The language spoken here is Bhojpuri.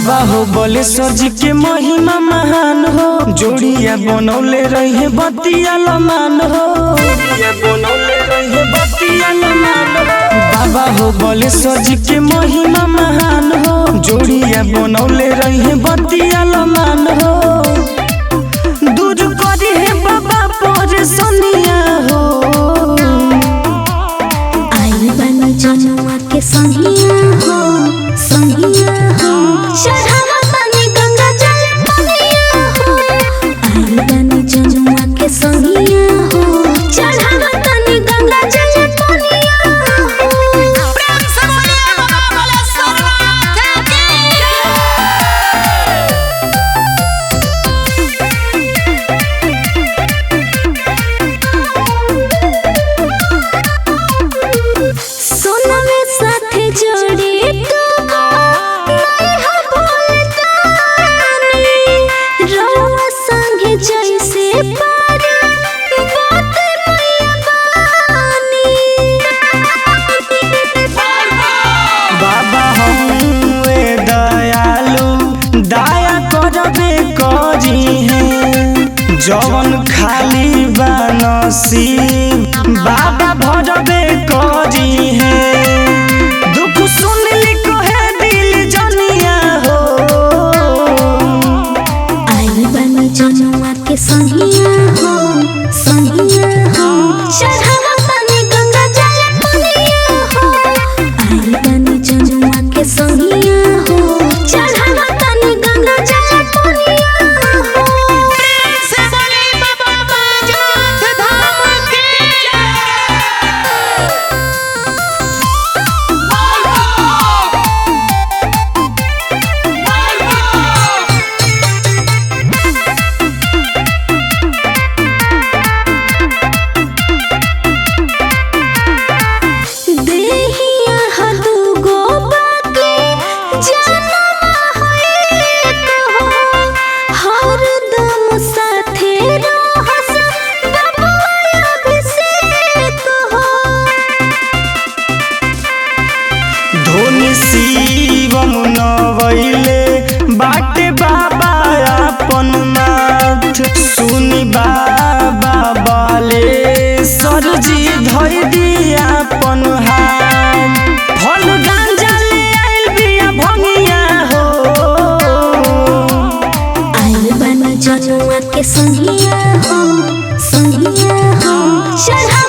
बाबा हो बलेश्वर जी के महिमा महान हो, जोड़िया बनौले रहे बतिया लमान हो, बाबा हो बलेश्वर जी के महिमा महान हो, जोड़िया बनौले रहे बतिया लमान हो। दूर करी है बाबा परेशानिया हो, आई बन जनुआ के संगिया हो, संगिया हो, चढ़ावा पानी गंगा जल पनिया हो। आई बन जनुआ के संगिया हो, चढ़ावा पानी गंगा जल पनिया हो। प्रेम से बोलिए बाबा बलेश्वर नाथ की जय। सोना में साथे जोड़ी जैसे बाबा हुए दयालु दया करबे करी है, जवन खाली बनसीब बाबा भरबे करी है। दुख सुन ली कहे दिल जनिया हो, आई बन जनुआ के संगिया हो, संगिया हो, चढ़ावा पानी गंगा जल पनिया हो। आई बन जनुआ के संगिया हो, चढ़ावा पानी गंगा जल पनिया हो। प्रेम से बोले बाबा बैजनाथ धाम की देहिया हदु गो बाके जनमा होए कहो, हरदम साथे रहस बबुआ अभिषेक हो। धोनी शिवम नवैले बाटे बाबा अपन माथ, सुनी बाबा बलेश्वर जी धइ दिया अपन हाथ। फल गांजा ले आइल बिया भंगिया हो, आई बन जनुआ के संगिया हो, संगिया हो, चढ़ा